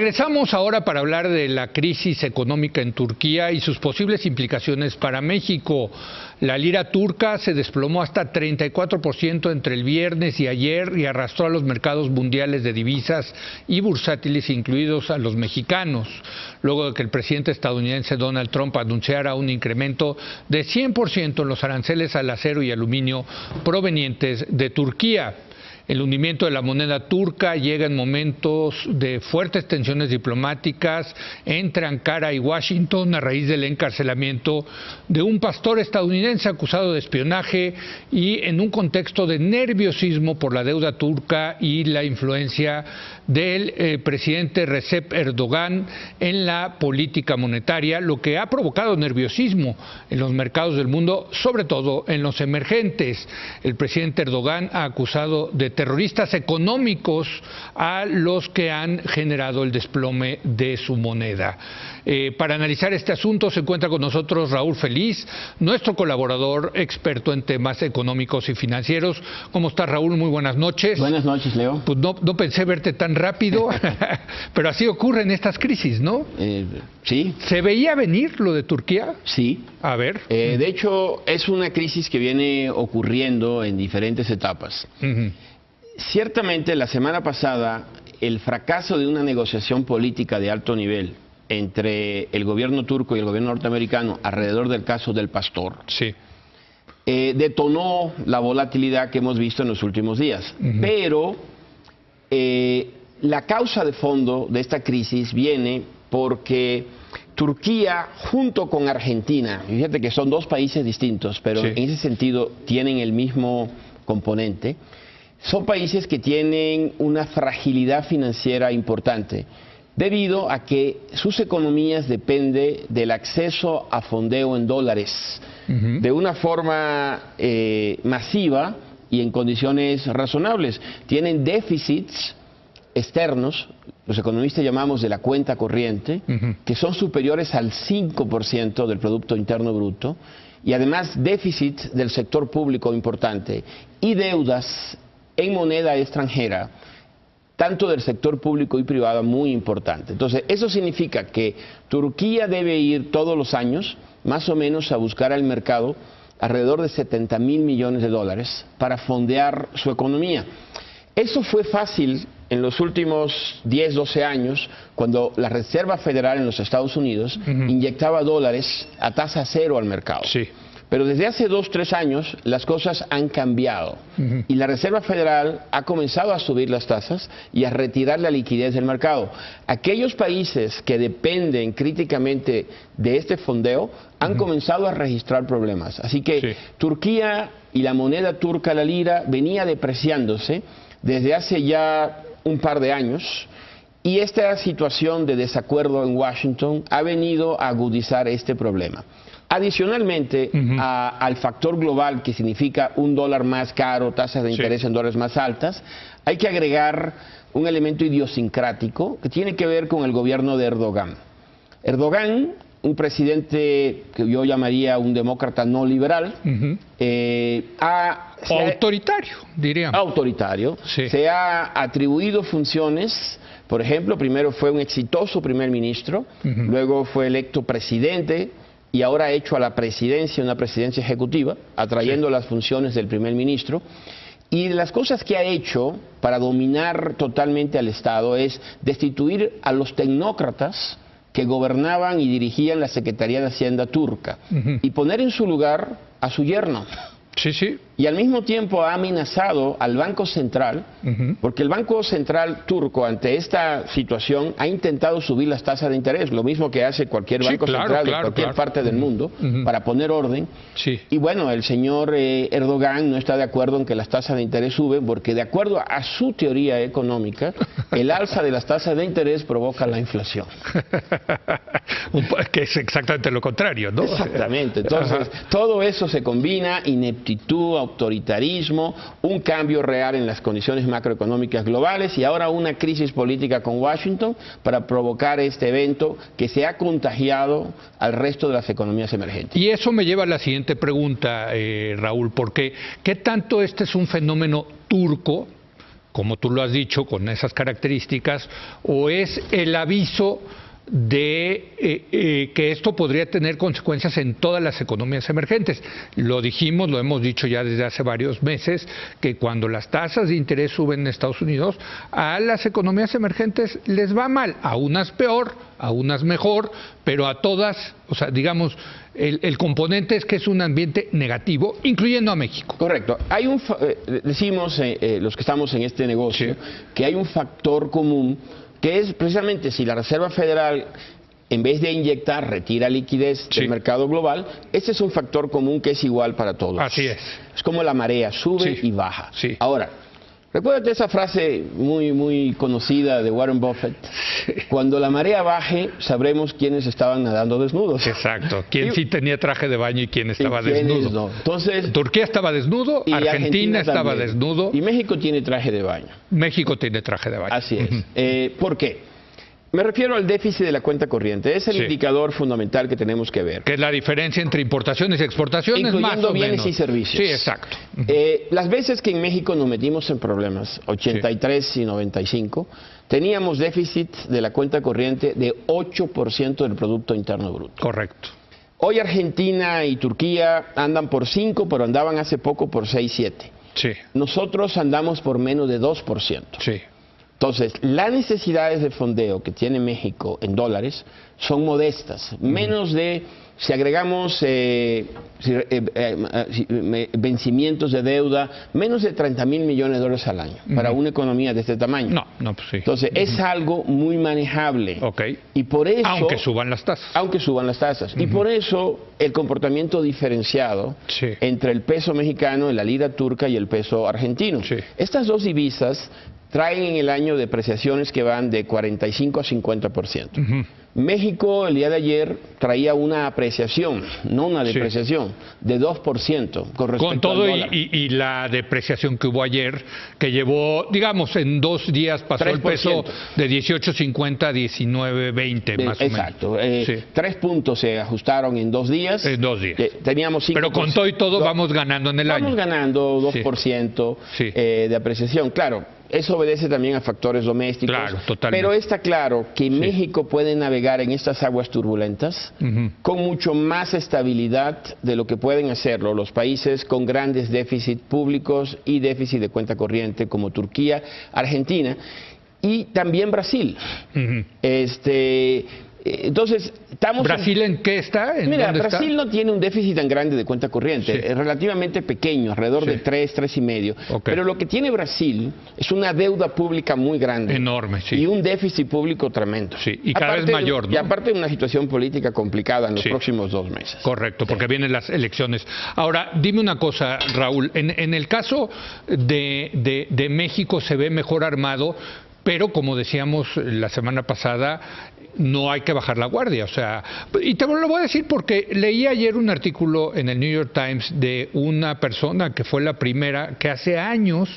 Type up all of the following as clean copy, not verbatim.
Regresamos ahora para hablar de la crisis económica en Turquía y sus posibles implicaciones para México. La lira turca se desplomó hasta 34% entre el viernes y ayer y arrastró a los mercados mundiales de divisas y bursátiles, incluidos a los mexicanos, luego de que el presidente estadounidense Donald Trump anunciara un incremento de 100% en los aranceles al acero y aluminio provenientes de Turquía. El hundimiento de la moneda turca llega en momentos de fuertes tensiones diplomáticas entre Ankara y Washington a raíz del encarcelamiento de un pastor estadounidense acusado de espionaje y en un contexto de nerviosismo por la deuda turca y la influencia del presidente Recep Erdogan en la política monetaria, lo que ha provocado nerviosismo en los mercados del mundo, sobre todo en los emergentes. El presidente Erdogan ha acusado de terroristas económicos a los que han generado el desplome de su moneda. Para analizar este asunto se encuentra con nosotros Raúl Feliz, nuestro colaborador experto en temas económicos y financieros. ¿Cómo estás, Raúl? Muy buenas noches. Buenas noches, Leo. Pues no pensé verte tan rápido, pero así ocurre en estas crisis, ¿no? Sí. ¿Se veía venir lo de Turquía? Sí. A ver. De hecho, es una crisis que viene ocurriendo en diferentes etapas. Ciertamente, la semana pasada, el fracaso de una negociación política de alto nivel entre el gobierno turco y el gobierno norteamericano alrededor del caso del pastor, sí, detonó la volatilidad que hemos visto en los últimos días. Pero la causa de fondo de esta crisis viene porque Turquía, junto con Argentina, fíjate que son dos países distintos, pero sí, en ese sentido tienen el mismo componente, son países que tienen una fragilidad financiera importante, debido a que sus economías dependen del acceso a fondeo en dólares, de una forma masiva y en condiciones razonables. Tienen déficits externos, los economistas llamamos de la cuenta corriente, que son superiores al 5% del Producto Interno Bruto, y además déficit del sector público importante, y deudas en moneda extranjera, tanto del sector público y privado, muy importante. Entonces, eso significa que Turquía debe ir todos los años, más o menos, a buscar al mercado alrededor de 70.000 millones de dólares para fondear su economía. Eso fue fácil en los últimos 10, 12 años, cuando la Reserva Federal en los Estados Unidos inyectaba dólares a tasa cero al mercado. Sí. Pero desde hace 2, 3 años las cosas han cambiado y la Reserva Federal ha comenzado a subir las tasas y a retirar la liquidez del mercado. Aquellos países que dependen críticamente de este fondeo han comenzado a registrar problemas. Así que Turquía y la moneda turca, la lira, venía depreciándose desde hace ya un par de años. Y esta situación de desacuerdo en Washington ha venido a agudizar este problema. Adicionalmente al factor global, que significa un dólar más caro, tasas de interés en dólares más altas, hay que agregar un elemento idiosincrático que tiene que ver con el gobierno de Erdogan. Erdogan, un presidente que yo llamaría un demócrata no liberal, autoritario, diríamos. Autoritario. Sí. Se ha atribuido funciones. Por ejemplo, primero fue un exitoso primer ministro, luego fue electo presidente y ahora ha hecho a la presidencia una presidencia ejecutiva, atrayendo las funciones del primer ministro. Y de las cosas que ha hecho para dominar totalmente al Estado es destituir a los tecnócratas que gobernaban y dirigían la Secretaría de Hacienda turca y poner en su lugar a su yerno. Y al mismo tiempo ha amenazado al Banco Central, porque el Banco Central turco, ante esta situación, ha intentado subir las tasas de interés, lo mismo que hace cualquier banco central de cualquier parte del mundo, para poner orden. Y bueno, el señor Erdogan no está de acuerdo en que las tasas de interés suben, porque de acuerdo a su teoría económica, el alza de las tasas de interés provoca la inflación. Que es exactamente lo contrario, ¿no? Exactamente. Entonces, todo eso se combina, ineptitud, autoritarismo, un cambio real en las condiciones macroeconómicas globales y ahora una crisis política con Washington para provocar este evento que se ha contagiado al resto de las economías emergentes. Y eso me lleva a la siguiente pregunta, Raúl, porque ¿qué tanto este es un fenómeno turco como tú lo has dicho, con esas características, o es el aviso de que esto podría tener consecuencias en todas las economías emergentes? Lo dijimos, lo hemos dicho ya desde hace varios meses, que cuando las tasas de interés suben en Estados Unidos, a las economías emergentes les va mal, a unas peor, a unas mejor, pero a todas, o sea, digamos, el componente es que es un ambiente negativo, incluyendo a México. Correcto. Hay decimos los que estamos en este negocio, Sí, que hay un factor común, que es precisamente si la Reserva Federal, en vez de inyectar, retira liquidez Sí, del mercado global, este es un factor común que es igual para todos. así es. Es como la marea, sube Sí, y baja. sí. Ahora, recuérdate esa frase muy conocida de Warren Buffett: cuando la marea baje, sabremos quiénes estaban nadando desnudos. Exacto. ¿Quién sí tenía traje de baño y quién estaba y quiénes desnudo? no. Entonces, Turquía estaba desnudo, y Argentina estaba también. desnudo, Y México tiene traje de baño. México tiene traje de baño. Así es. ¿Por qué? Me refiero al déficit de la cuenta corriente. Es el Sí, indicador fundamental que tenemos que ver. que es la diferencia entre importaciones y exportaciones, más Incluyendo o bienes menos. y servicios. Sí, exacto. Las veces que en México nos metimos en problemas, 83 y 95, teníamos déficit de la cuenta corriente de 8% del Producto Interno Bruto. Correcto. Hoy Argentina y Turquía andan por 5, pero andaban hace poco por 6, 7. Sí, Nosotros andamos por menos de 2%. sí. Entonces, las necesidades de fondeo que tiene México en dólares son modestas, menos de, si agregamos vencimientos de deuda, menos de 30,000 millones de dólares al año para una economía de este tamaño. No, pues sí. Entonces, es algo muy manejable. Ok. Y por eso, Aunque suban las tasas. aunque suban las tasas. Y por eso el comportamiento diferenciado Sí. entre el peso mexicano, la lira turca y el peso argentino. Sí. Estas dos divisas traen en el año depreciaciones que van de 45 a 50%. México el día de ayer traía una apreciación, no una Sí. depreciación, de 2% con respecto Con todo al dólar. y la depreciación que hubo ayer, que llevó, digamos, en 2 días pasó el 3%. peso de 18.50 a 19.20, más o menos. Exacto. Sí. 3 puntos se ajustaron en 2 días. En 2 días. Teníamos 5%. Pero con todo y todo vamos ganando en el Vamos año. ganando 2% Sí. De apreciación. Claro, eso obedece también a factores domésticos. Claro, totalmente. Pero está claro que México puede navegar en estas aguas turbulentas con mucho más estabilidad de lo que pueden hacerlo los países con grandes déficits públicos y déficit de cuenta corriente como Turquía, Argentina y también Brasil. Entonces, estamos... ¿Brasil en qué está? ¿En Mira, dónde está? Brasil no tiene un déficit tan grande de cuenta corriente, Sí. es relativamente pequeño, alrededor de 3,5. Ok. Pero lo que tiene Brasil es una deuda pública muy grande. Enorme, sí. Y un déficit público tremendo. Sí, y cada vez mayor, ¿no? Y aparte de una situación política complicada en los Sí. próximos 2 meses. Correcto, porque vienen las elecciones. Ahora, dime una cosa, Raúl, en el caso de México se ve mejor armado, pero como decíamos la semana pasada, no hay que bajar la guardia. O sea, y te lo voy a decir porque leí ayer un artículo en el New York Times de una persona que fue la primera, que hace años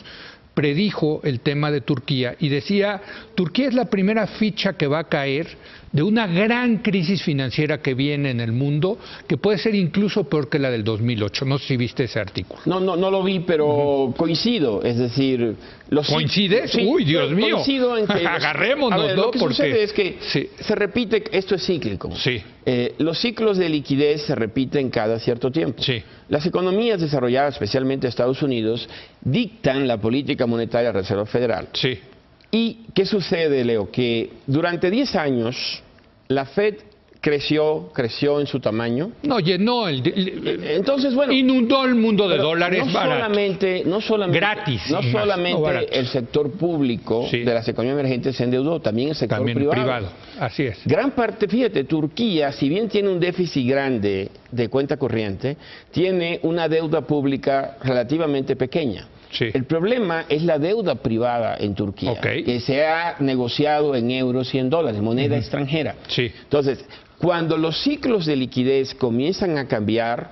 predijo el tema de Turquía y decía, Turquía es la primera ficha que va a caer de una gran crisis financiera que viene en el mundo, que puede ser incluso peor que la del 2008. No sé si viste ese artículo. No lo vi, pero coincido. Es decir, ¿Coincides? Sí, Uy, Dios mío. Coincido en que Agarrémonos, a ver, ¿no? Lo que Porque sucede es que sí. se repite, esto es cíclico. Sí. Los ciclos de liquidez se repiten cada cierto tiempo. Sí. Las economías desarrolladas, especialmente Estados Unidos, dictan la política monetaria de la Reserva Federal. Sí. ¿Y qué sucede, Leo? Que durante 10 años la Fed creció en su tamaño. No, llenó Entonces, bueno, inundó el mundo de pero dólares no solamente gratis, no más, solamente no barato. el sector público Sí. de las economías emergentes se endeudó, también el sector también privado. Así es. Gran parte, fíjate, Turquía, si bien tiene un déficit grande de cuenta corriente, tiene una deuda pública relativamente pequeña. Sí. El problema es la deuda privada en Turquía, Ok. que se ha negociado en euros y en dólares, moneda extranjera. Sí. Entonces, cuando los ciclos de liquidez comienzan a cambiar,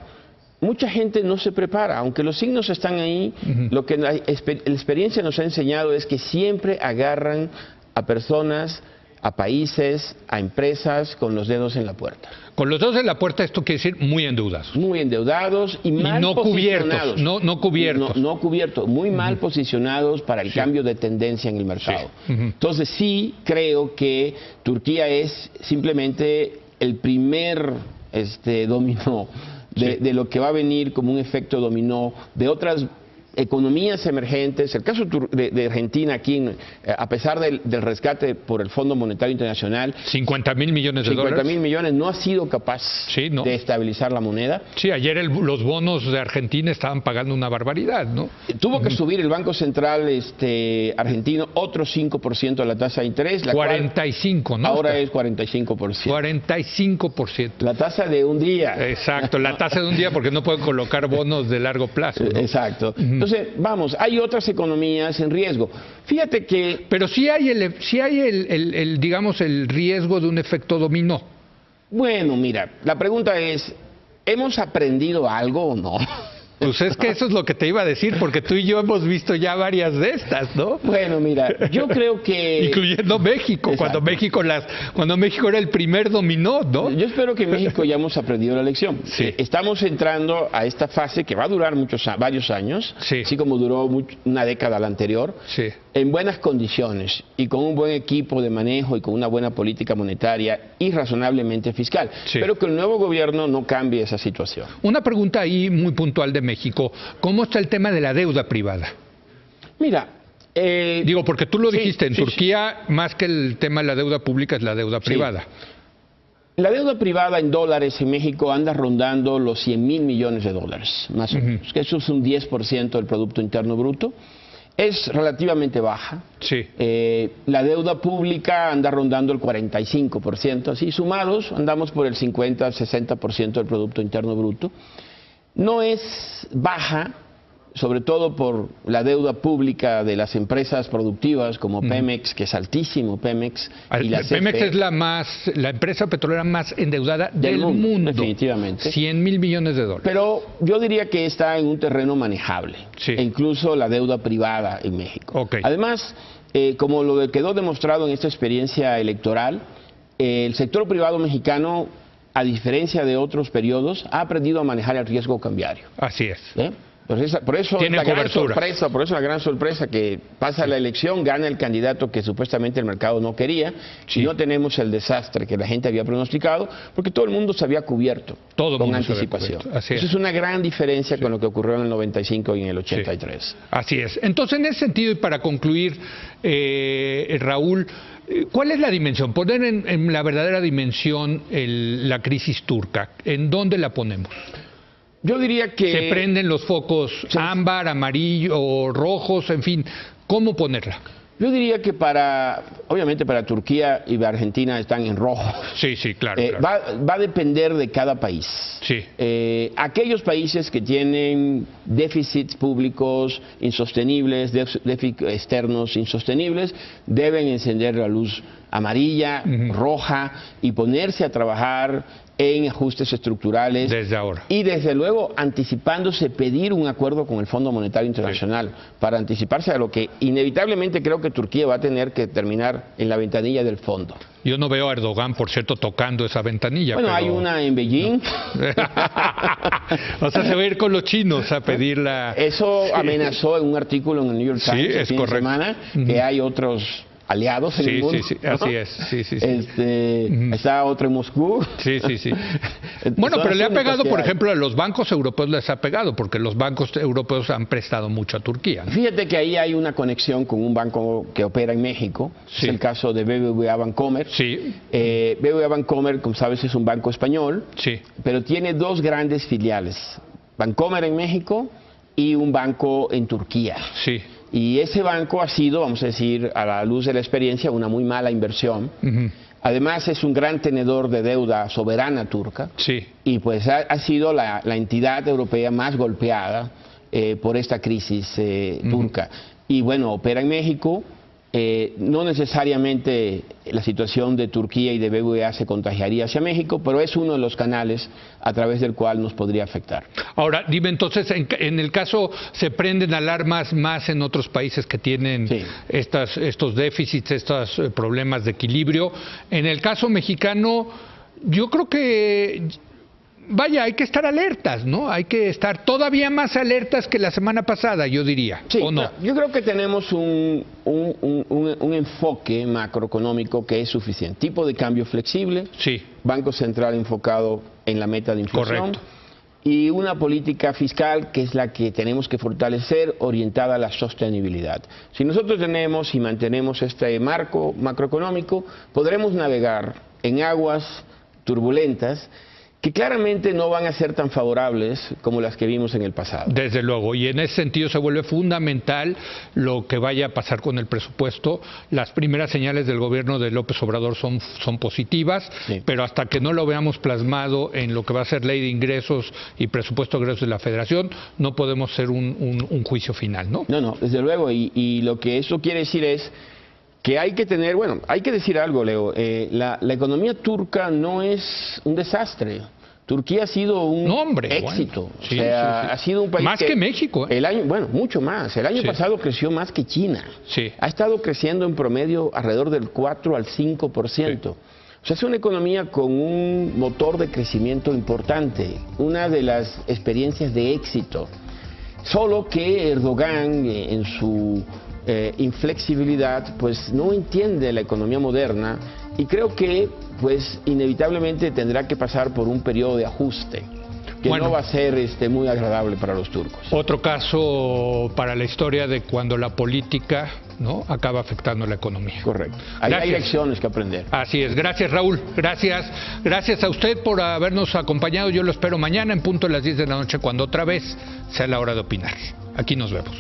mucha gente no se prepara, aunque los signos están ahí. Lo que la experiencia nos ha enseñado es que siempre agarran a personas a países, a empresas con los dedos en la puerta. Con los dedos en la puerta, esto quiere decir muy endeudados. Muy endeudados y mal no posicionados. cubiertos, no cubiertos. No cubiertos, muy mal posicionados para el cambio de tendencia en el mercado. Entonces sí creo que Turquía es simplemente el primer dominó de lo que va a venir como un efecto dominó de otras economías emergentes. El caso de Argentina aquí, a pesar del rescate por el Fondo Monetario Internacional, 50.000 millones de dólares. 50.000 millones, no ha sido capaz de estabilizar la moneda. Sí, ayer los bonos de Argentina estaban pagando una barbaridad, ¿no? Tuvo que subir el Banco Central argentino otro 5% de la tasa de interés. 45, ¿no? Ahora es 45%. 45%. La tasa de un día. Exacto, la tasa de un día porque no pueden colocar bonos de largo plazo, ¿no? Exacto. Entonces, vamos, hay otras economías en riesgo. Fíjate que... Pero sí hay digamos, el riesgo de un efecto dominó. Bueno, mira, la pregunta es, ¿hemos aprendido algo o no? Pues es que eso es lo que te iba a decir, porque tú y yo hemos visto ya varias de estas, ¿no? Bueno, mira, yo creo que... Incluyendo México, cuando México era el primer dominó, ¿no? Yo espero que en México ya hemos aprendido la lección. Sí. Estamos entrando a esta fase que va a durar varios años, así como duró una década la anterior, en buenas condiciones y con un buen equipo de manejo y con una buena política monetaria y razonablemente fiscal. Pero que el nuevo gobierno no cambie esa situación. Una pregunta ahí muy puntual de México. ¿Cómo está el tema de la deuda privada? Mira... digo, porque tú lo dijiste, en Turquía más que el tema de la deuda pública es la deuda privada. La deuda privada en dólares en México anda rondando los 100.000 millones de dólares, más o menos. Que eso es un 10% del Producto Interno Bruto. Es relativamente baja. La deuda pública anda rondando el 45%, así sumados andamos por el 50-60% del Producto Interno Bruto. No es baja, sobre todo por la deuda pública de las empresas productivas como Pemex, que es altísimo, Pemex. Y la Pemex es la empresa petrolera más endeudada del mundo. Definitivamente. 100.000 millones de dólares. Pero yo diría que está en un terreno manejable, e incluso la deuda privada en México. Además, como lo quedó demostrado en esta experiencia electoral, el sector privado mexicano, a diferencia de otros periodos, ha aprendido a manejar el riesgo cambiario. Así es. Por eso la gran sorpresa que pasa la elección, gana el candidato que supuestamente el mercado no quería, y no tenemos el desastre que la gente había pronosticado, porque todo el mundo se había cubierto con anticipación. Eso es una gran diferencia con lo que ocurrió en el 95 y en el 83. Así es. Entonces, en ese sentido, y para concluir, Raúl, ¿cuál es la dimensión? Poner en la verdadera dimensión la crisis turca. ¿En dónde la ponemos? Yo diría que... Se prenden los focos ámbar, amarillo, rojos, en fin. ¿Cómo ponerla? Yo diría que obviamente para Turquía y Argentina están en rojo. Sí, claro. Va a depender de cada país. Aquellos países que tienen déficits públicos insostenibles, déficits externos insostenibles, deben encender la luz amarilla, roja y ponerse a trabajar en ajustes estructurales. Desde ahora. Y desde luego anticipándose pedir un acuerdo con el Fondo Monetario Internacional para anticiparse a lo que inevitablemente creo que Turquía va a tener que terminar en la ventanilla del fondo. Yo no veo a Erdogan, por cierto, tocando esa ventanilla. Bueno, hay una en Beijing. O sea, se va a ir con los chinos a pedirla. Eso amenazó en un artículo en el New York Times el fin de semana, que hay otros aliados en el mundo. Así es. Está otro en Moscú. Bueno, pero le ha pegado, por ejemplo, a los bancos europeos les ha pegado, porque los bancos europeos han prestado mucho a Turquía, ¿no? Fíjate que ahí hay una conexión con un banco que opera en México, es el caso de BBVA Bancomer. BBVA Bancomer, como sabes, es un banco español, pero tiene dos grandes filiales, Bancomer en México y un banco en Turquía. Y ese banco ha sido, vamos a decir, a la luz de la experiencia, una muy mala inversión. Además es un gran tenedor de deuda soberana turca. Y pues ha sido la entidad europea más golpeada por esta crisis turca. Y bueno, opera en México, No necesariamente la situación de Turquía y de BBVA se contagiaría hacia México, pero es uno de los canales a través del cual nos podría afectar. Ahora, dime entonces, en el caso se prenden alarmas más en otros países que tienen Sí. estos déficits, estos problemas de equilibrio. En el caso mexicano, yo creo que... Vaya, hay que estar alertas, ¿no? Hay que estar todavía más alertas que la semana pasada, yo diría, Sí, ¿o no? yo creo que tenemos un enfoque macroeconómico que es suficiente. Tipo de cambio flexible, Sí, Banco Central enfocado en la meta de inflación, correcto. y una política fiscal que es la que tenemos que fortalecer, orientada a la sostenibilidad. Si nosotros tenemos y mantenemos este marco macroeconómico, podremos navegar en aguas turbulentas que claramente no van a ser tan favorables como las que vimos en el pasado. Desde luego, y en ese sentido se vuelve fundamental lo que vaya a pasar con el presupuesto. Las primeras señales del gobierno de López Obrador son positivas, Sí. pero hasta que no lo veamos plasmado en lo que va a ser ley de ingresos y presupuesto de egresos de la Federación, no podemos hacer un juicio final, ¿no? No, desde luego, y lo que eso quiere decir es que hay que tener, bueno, hay que decir algo, Leo, la economía turca no es un desastre. Turquía ha sido un éxito. Bueno, sí, o sea, sí, sí. ha sido un país más que México, ¿eh? El año, bueno, mucho más. El año Sí. pasado creció más que China. Sí. Ha estado creciendo en promedio alrededor del 4 al 5%. O sea, es una economía con un motor de crecimiento importante, una de las experiencias de éxito. Solo que Erdogan, en su inflexibilidad, pues no entiende la economía moderna, y creo que pues inevitablemente tendrá que pasar por un periodo de ajuste que Bueno. no va a ser muy agradable para los turcos. Otro caso para la historia de cuando la política, ¿no?, acaba afectando la economía. Correcto. Hay Gracias. lecciones que aprender. Así es. Gracias, Raúl. Gracias a usted por habernos acompañado. Yo lo espero mañana en punto de las 10 de la noche, cuando otra vez sea la hora de opinar. Aquí nos vemos.